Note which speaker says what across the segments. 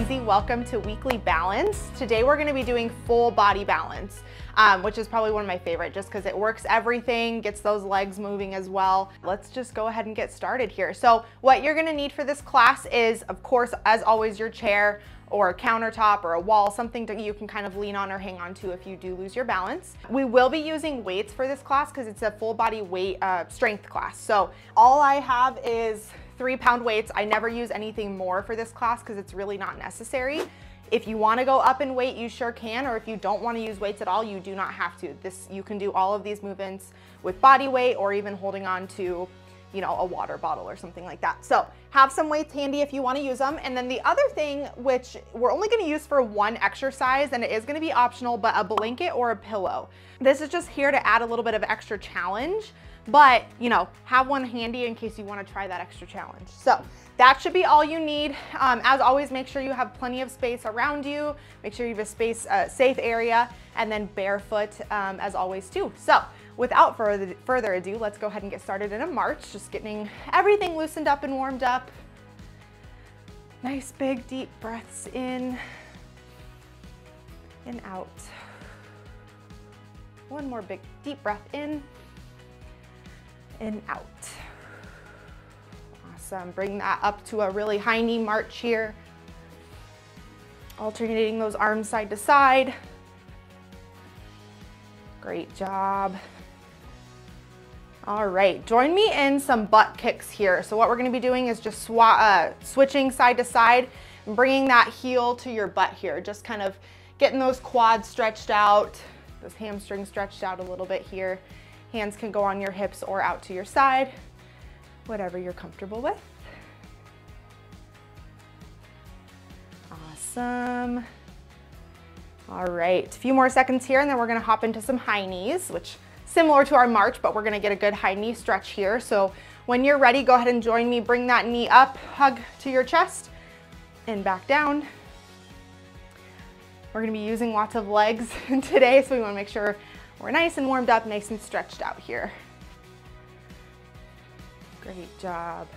Speaker 1: Lindsay. Welcome to Weekly Balance. Today we're going to be doing full body balance, which is probably one of my favorite just because it works everything, gets those legs moving as well. Let's just go ahead and get started here. So what you're going to need for this class is, of course, as always, your chair or a countertop or a wall, something that you can kind of lean on or hang on to if you do lose your balance. We will be using weights for this class because it's a full body weight strength class. So all I have is 3-pound weights. I never use anything more for this class because it's really not necessary. If you want to go up in weight, you sure can, or if you don't want to use weights at all, you do not have to. You can do all of these movements with body weight or even holding on to, you know, a water bottle or something like that. So have some weights handy if you want to use them. And then the other thing, which we're only going to use for one exercise, and it is going to be optional, but a blanket or a pillow. This is just here to add a little bit of extra challenge, but you know, have one handy in case you want to try that extra challenge. So that should be all you need. As always, make sure you have plenty of space around you. Make sure you have a safe area, and then barefoot as always too. So without further ado, let's go ahead and get started in a march. Just getting everything loosened up and warmed up. Nice big deep breaths in and out. One more big deep breath in and out. Awesome. Bring that up to a really high knee march here. Alternating those arms side to side. Great job. All right, join me in some butt kicks here. So what we're going to be doing is just switching side to side and bringing that heel to your butt here. Just kind of getting those quads stretched out, those hamstrings stretched out a little bit here. Hands can go on your hips or out to your side, whatever you're comfortable with. Awesome. All right, a few more seconds here and then we're going to hop into some high knees, which similar to our march, but we're going to get a good high knee stretch here. So when you're ready, go ahead and join me. Bring that knee up, hug to your chest, and back down. We're going to be using lots of legs today, so we want to make sure we're nice and warmed up, nice and stretched out here. Great job.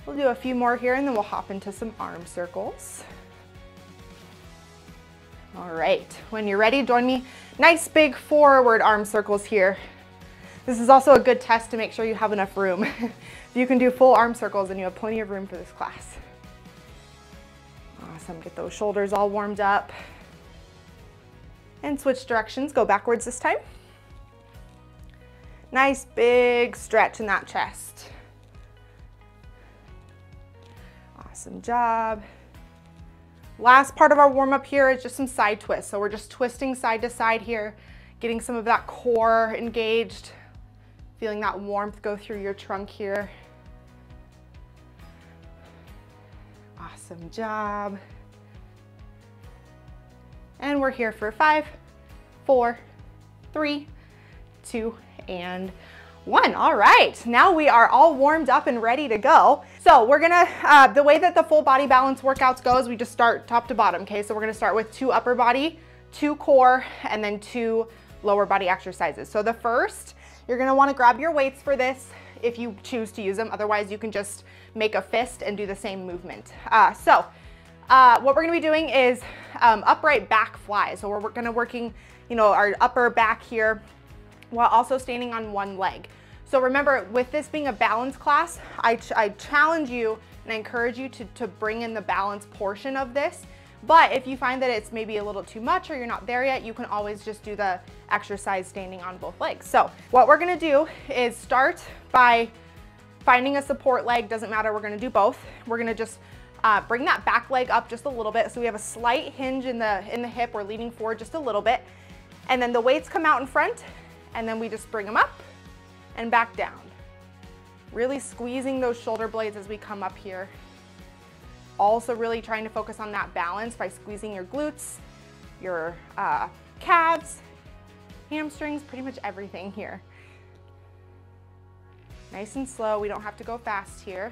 Speaker 1: We'll do a few more here and then we'll hop into some arm circles. All right, when you're ready, join me. Nice big forward arm circles here. This is also a good test to make sure you have enough room. If you can do full arm circles, then you have plenty of room for this class. Awesome, get those shoulders all warmed up. And switch directions, go backwards this time. Nice big stretch in that chest. Awesome job. Last part of our warm up here is just some side twists. So we're just twisting side to side here, getting some of that core engaged, feeling that warmth go through your trunk here. Awesome job. And we're here for 5, 4, 3, 2, and 1. All right, now we are all warmed up and ready to go. So we're gonna, the way that the full body balance workouts goes, we just start top to bottom, okay? So we're gonna start with 2 upper body, 2 core, and then 2 lower body exercises. So the first, you're gonna wanna grab your weights for this if you choose to use them. Otherwise, you can just make a fist and do the same movement. What we're gonna be doing is upright back fly. So we're gonna working, you know, our upper back here while also standing on one leg. So remember, with this being a balance class, I challenge you and I encourage you to bring in the balance portion of this. But if you find that it's maybe a little too much or you're not there yet, you can always just do the exercise standing on both legs. So what we're gonna do is start by finding a support leg. Doesn't matter, we're gonna do both. We're gonna just bring that back leg up just a little bit. So we have a slight hinge in the hip. We're leaning forward just a little bit. And then the weights come out in front and then we just bring them up and back down. Really squeezing those shoulder blades as we come up here. Also really trying to focus on that balance by squeezing your glutes, your calves, hamstrings, pretty much everything here. Nice and slow, we don't have to go fast here.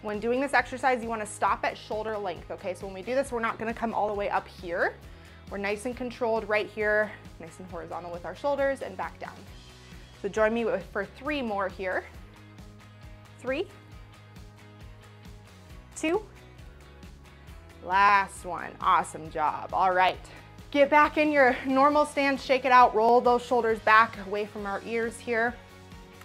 Speaker 1: When doing this exercise, you want to stop at shoulder length, okay? So when we do this, we're not going to come all the way up here. We're nice and controlled right here, nice and horizontal with our shoulders and back down. So join me for 3 more here. 3, 2, Last one. Awesome job. All right. Get back in your normal stance, shake it out, roll those shoulders back away from our ears here.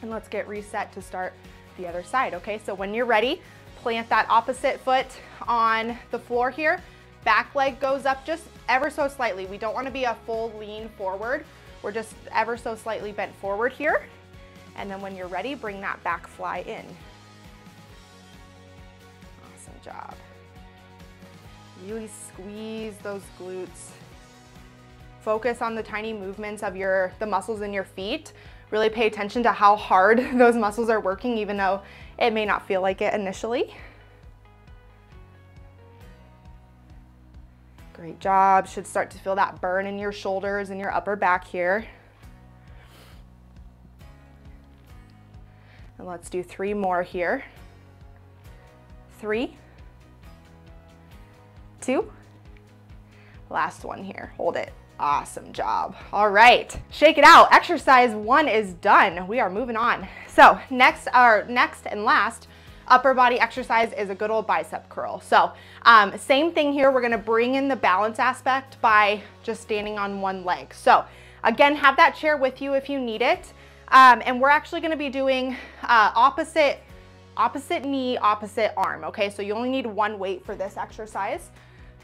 Speaker 1: And let's get reset to start the other side, okay? So when you're ready, plant that opposite foot on the floor here. Back leg goes up just ever so slightly. We don't want to be a full lean forward. We're just ever so slightly bent forward here. And then when you're ready, bring that back fly in. Awesome job. Really squeeze those glutes. Focus on the tiny movements of the muscles in your feet. Really pay attention to how hard those muscles are working, even though it may not feel like it initially. Great job. Should start to feel that burn in your shoulders and your upper back here. And let's do 3 more here. 3, 2, last one here. Hold it. Awesome job. All right, shake it out. Exercise 1 is done. We are moving on. So next and last upper body exercise is a good old bicep curl. So same thing here. We're gonna bring in the balance aspect by just standing on one leg. So again, have that chair with you if you need it. And we're actually gonna be doing opposite knee, opposite arm, okay? So you only need one weight for this exercise.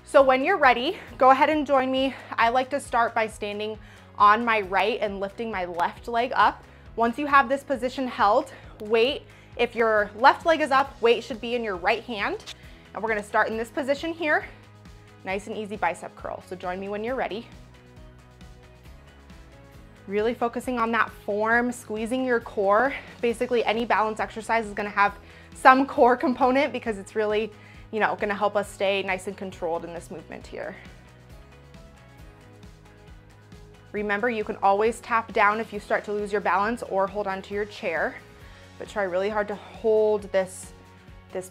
Speaker 1: So when you're ready, go ahead and join me. I like to start by standing on my right and lifting my left leg up. Once you have this position held, weight, if your left leg is up, weight should be in your right hand. And we're gonna start in this position here. Nice and easy bicep curl. So join me when you're ready. Really focusing on that form, squeezing your core. Basically, any balance exercise is gonna have some core component because it's really, you know, gonna help us stay nice and controlled in this movement here. Remember, you can always tap down if you start to lose your balance or hold onto your chair, but try really hard to hold this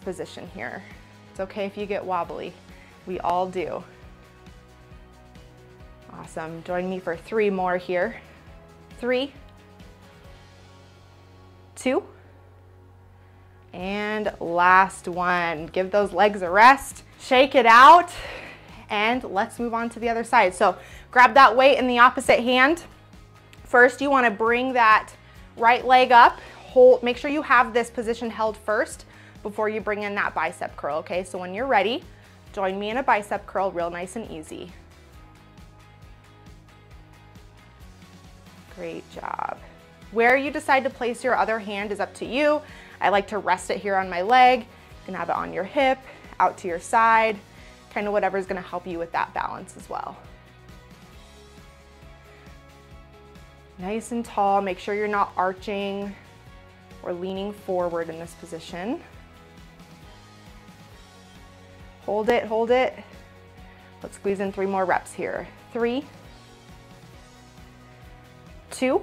Speaker 1: position here. It's okay if you get wobbly. We all do. Awesome. Join me for 3 more here. 3, 2, and last one. Give those legs a rest, shake it out, and let's move on to the other side. So grab that weight in the opposite hand. First, you want to bring that right leg up. Make sure you have this position held first before you bring in that bicep curl, okay? So when you're ready, join me in a bicep curl, real nice and easy. Great job. Where you decide to place your other hand is up to you. I like to rest it here on my leg. You can have it on your hip, out to your side, kind of whatever is going to help you with that balance as well. Nice and tall. Make sure you're not arching or leaning forward in this position. Hold it, hold it. Let's squeeze in 3 more reps here. 3, 2,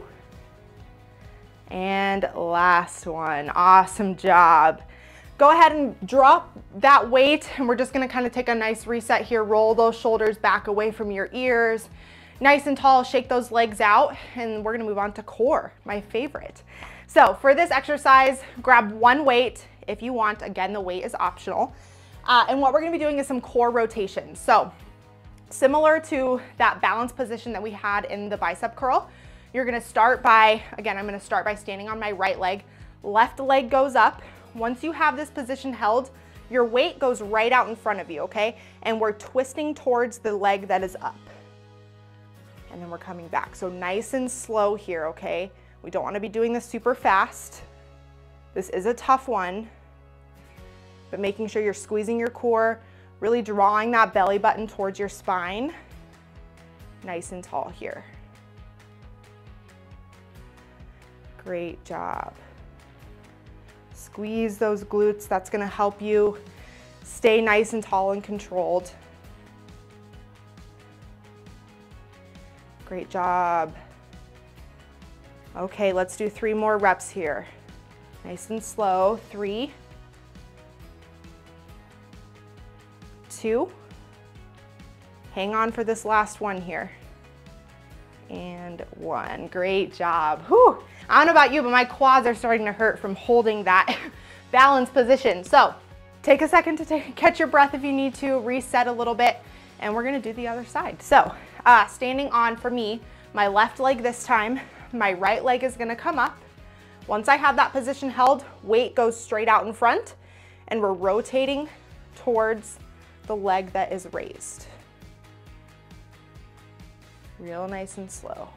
Speaker 1: and last one. Awesome job. Go ahead and drop that weight, and we're just gonna kind of take a nice reset here. Roll those shoulders back away from your ears. Nice and tall, shake those legs out, and we're gonna move on to core, my favorite. So for this exercise, grab one weight if you want. Again, the weight is optional. And what we're gonna be doing is some core rotations. So similar to that balance position that we had in the bicep curl, you're gonna start by, again, I'm gonna start by standing on my right leg. Left leg goes up. Once you have this position held, your weight goes right out in front of you, okay? And we're twisting towards the leg that is up. And then we're coming back. So nice and slow here, okay? We don't wanna be doing this super fast. This is a tough one, but making sure you're squeezing your core, really drawing that belly button towards your spine. Nice and tall here. Great job. Squeeze those glutes. That's gonna help you stay nice and tall and controlled. Great job. Okay, let's do 3 more reps here. Nice and slow. 3, 2, hang on for this last one here, and 1. Great job. Whew. I don't know about you, but my quads are starting to hurt from holding that balance position. So take a second to catch your breath if you need to, reset a little bit, and we're gonna do the other side. So standing on, for me, my left leg this time, my right leg is gonna come up. Once I have that position held, weight goes straight out in front, and we're rotating towards the leg that is raised. Real nice and slow.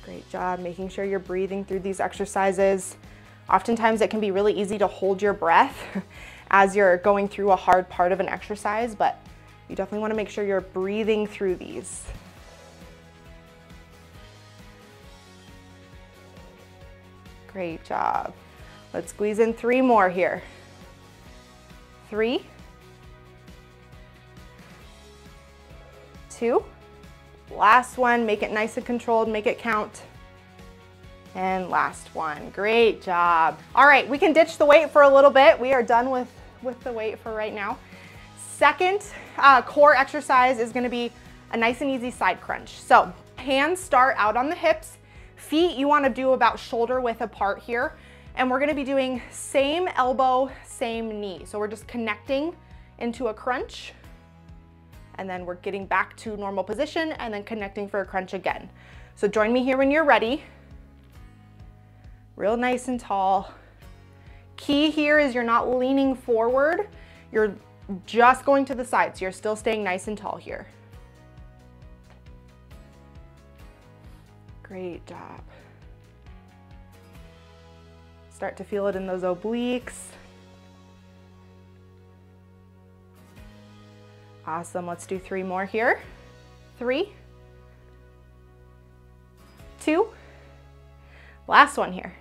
Speaker 1: Great job, making sure you're breathing through these exercises. Oftentimes it can be really easy to hold your breath as you're going through a hard part of an exercise, but you definitely want to make sure you're breathing through these. Great job. Let's squeeze in 3 more here. 3, 2, last one, make it nice and controlled, make it count. And last one, great job. All right, we can ditch the weight for a little bit. We are done with the weight for right now. Second core exercise is gonna be a nice and easy side crunch. So hands start out on the hips, feet you wanna do about shoulder width apart here. And we're gonna be doing same elbow, same knee. So we're just connecting into a crunch, and then we're getting back to normal position and then connecting for a crunch again. So join me here when you're ready. Real nice and tall. Key here is you're not leaning forward, you're just going to the side, so you're still staying nice and tall here. Great job. Start to feel it in those obliques. Awesome, let's do 3 more here. 3, 2, last one here.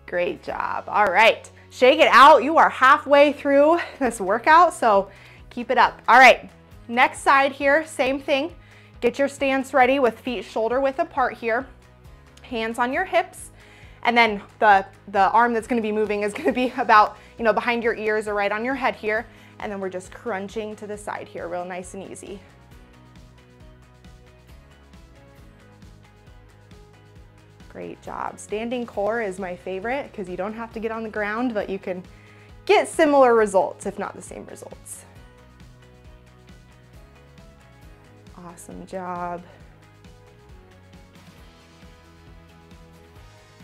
Speaker 1: Great job, all right. Shake it out, you are halfway through this workout, so keep it up. All right, next side here, same thing. Get your stance ready with feet shoulder width apart here. Hands on your hips, and then the arm that's gonna be moving is gonna be about, behind your ears or right on your head here. And then we're just crunching to the side here, real nice and easy. Great job. Standing core is my favorite because you don't have to get on the ground, but you can get similar results, if not the same results. Awesome job.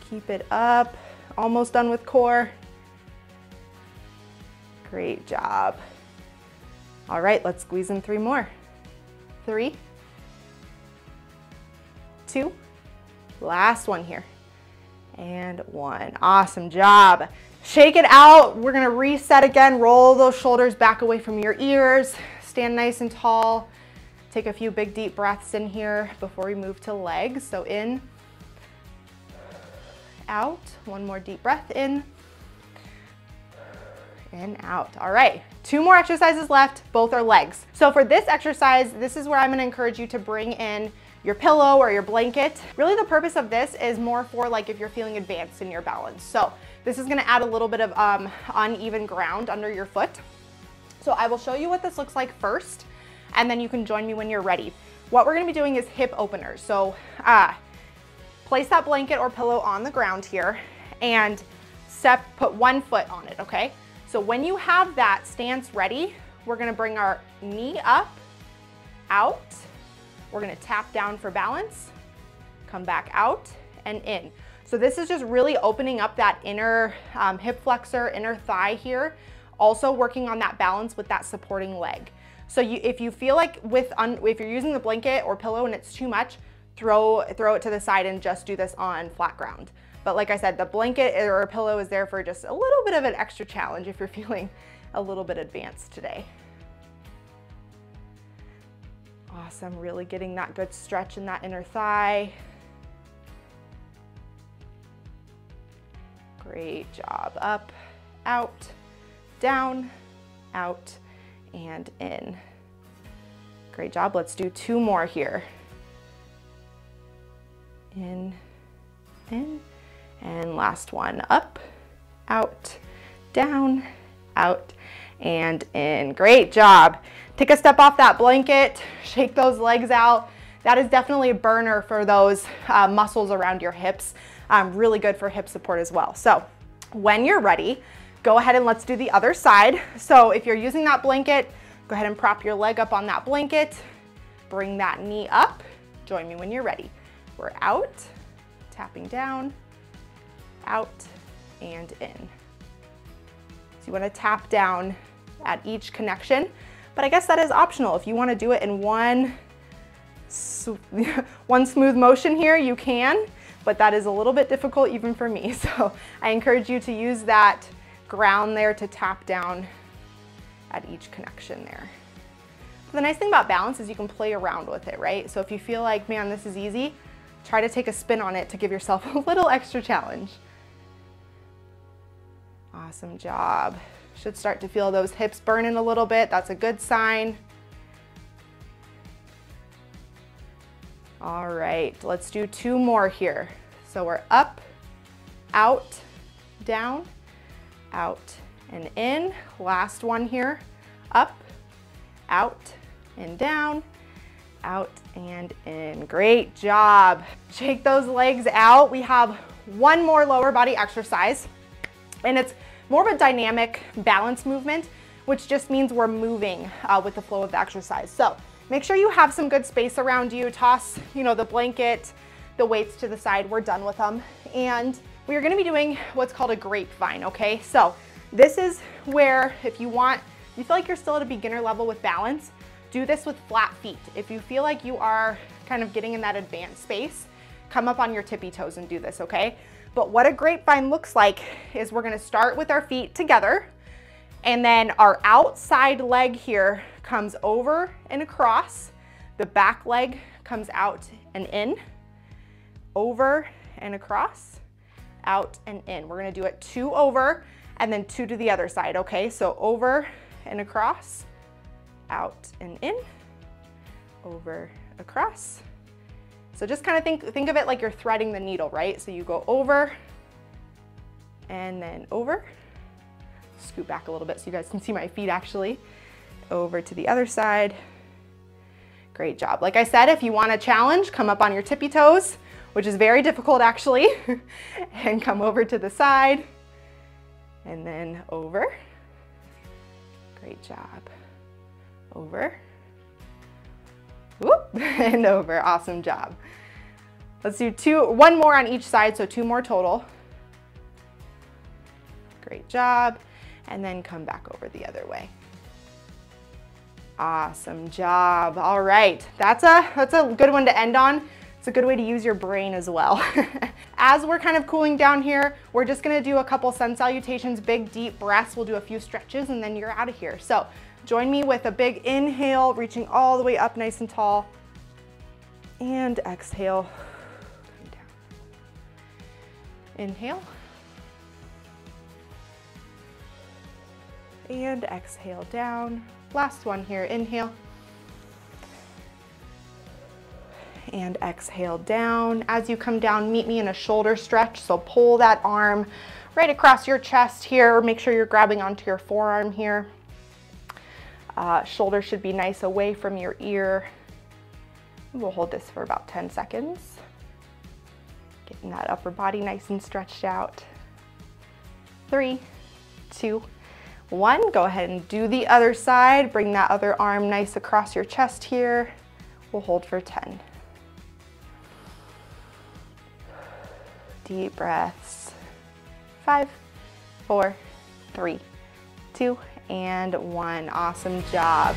Speaker 1: Keep it up. Almost done with core. Great job. All right, let's squeeze in 3 more. 3, 2, last one here. And 1, awesome job. Shake it out. We're gonna reset again. Roll those shoulders back away from your ears. Stand nice and tall. Take a few big deep breaths in here before we move to legs. So in, out. 1 more deep breath in. And out. All right, 2 more exercises left, both are legs. So for this exercise, this is where I'm gonna encourage you to bring in your pillow or your blanket. Really the purpose of this is more for like if you're feeling advanced in your balance. So this is gonna add a little bit of uneven ground under your foot. So I will show you what this looks like first, and then you can join me when you're ready. What we're gonna be doing is hip openers. So place that blanket or pillow on the ground here and put 1 foot on it, okay? So when you have that stance ready, we're gonna bring our knee up, out. We're gonna tap down for balance, come back out and in. So this is just really opening up that inner hip flexor, inner thigh here, also working on that balance with that supporting leg. So if you feel like if you're using the blanket or pillow and it's too much, throw it to the side and just do this on flat ground. But like I said, the blanket or a pillow is there for just a little bit of an extra challenge if you're feeling a little bit advanced today. Awesome, really getting that good stretch in that inner thigh. Great job. Up, out, down, out, and in. Great job. Let's do 2 more here. In, and last one. Up, out, down, out, and in. Great job. Take a step off that blanket, shake those legs out. That is definitely a burner for those muscles around your hips. Really good for hip support as well. So when you're ready, go ahead and let's do the other side. So if you're using that blanket, go ahead and prop your leg up on that blanket, bring that knee up. Join me when you're ready. We're out, tapping down, out, and in. So you want to tap down at each connection, but I guess that is optional. If you want to do it in one smooth motion here, you can, but that is a little bit difficult even for me. So I encourage you to use that ground there to tap down at each connection there. The nice thing about balance is you can play around with it, right? So if you feel like, man, this is easy, try to take a spin on it to give yourself a little extra challenge. Awesome job. Should start to feel those hips burning a little bit. That's a good sign. All right, let's do 2 more here. So we're up, out, down, out, and in. Last one here. Up, out, and down, out, and in. Great job. Shake those legs out. We have one more lower body exercise, and it's more of a dynamic balance movement, which just means we're moving with the flow of the exercise. So make sure you have some good space around you. Toss, the blanket, the weights to the side. We're done with them. And we are gonna be doing what's called a grapevine, okay? So this is where if you feel like you're still at a beginner level with balance, do this with flat feet. If you feel like you are kind of getting in that advanced space, come up on your tippy toes and do this, okay? But what a grapevine looks like is we're gonna start with our feet together, and then our outside leg here comes over and across. The back leg comes out and in, over and across, out and in. We're gonna do it 2 over and then 2 to the other side, okay? So over and across, out and in, over, across. So just kind of think of it like you're threading the needle, right? So you go over and then over. Scoot back a little bit so you guys can see my feet actually. Over to the other side. Great job. Like I said, if you want a challenge, come up on your tippy toes, which is very difficult actually, and come over to the side and then over. Great job. Over. Whoop, and over. Awesome job. Let's do 1 more on each side, so 2 more total. Great job. And then come back over the other way. Awesome job. All right, that's a good one to end on. It's a good way to use your brain as well. As we're kind of cooling down here, we're just gonna do a couple sun salutations, big deep breaths. We'll do a few stretches and then you're out of here. So join me with a big inhale, reaching all the way up nice and tall. And exhale. Inhale. And exhale down. Last one here, inhale. And exhale down. As you come down, meet me in a shoulder stretch. So pull that arm right across your chest here. Make sure you're grabbing onto your forearm here. Shoulder should be nice away from your ear. We'll hold this for about 10 seconds. Getting that upper body nice and stretched out. 3, 2, 1. Go ahead and do the other side. Bring that other arm nice across your chest here. We'll hold for 10. Deep breaths. 5, 4, 3, 2, and 1. Awesome job.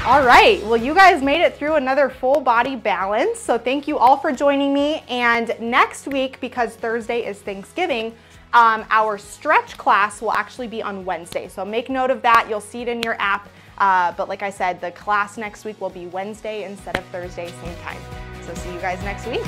Speaker 1: All right, well, you guys made it through another full body balance. So thank you all for joining me. And next week, because Thursday is Thanksgiving, our stretch class will actually be on Wednesday. So make note of that. You'll see it in your app. But like I said, the class next week will be Wednesday instead of Thursday, same time. So see you guys next week.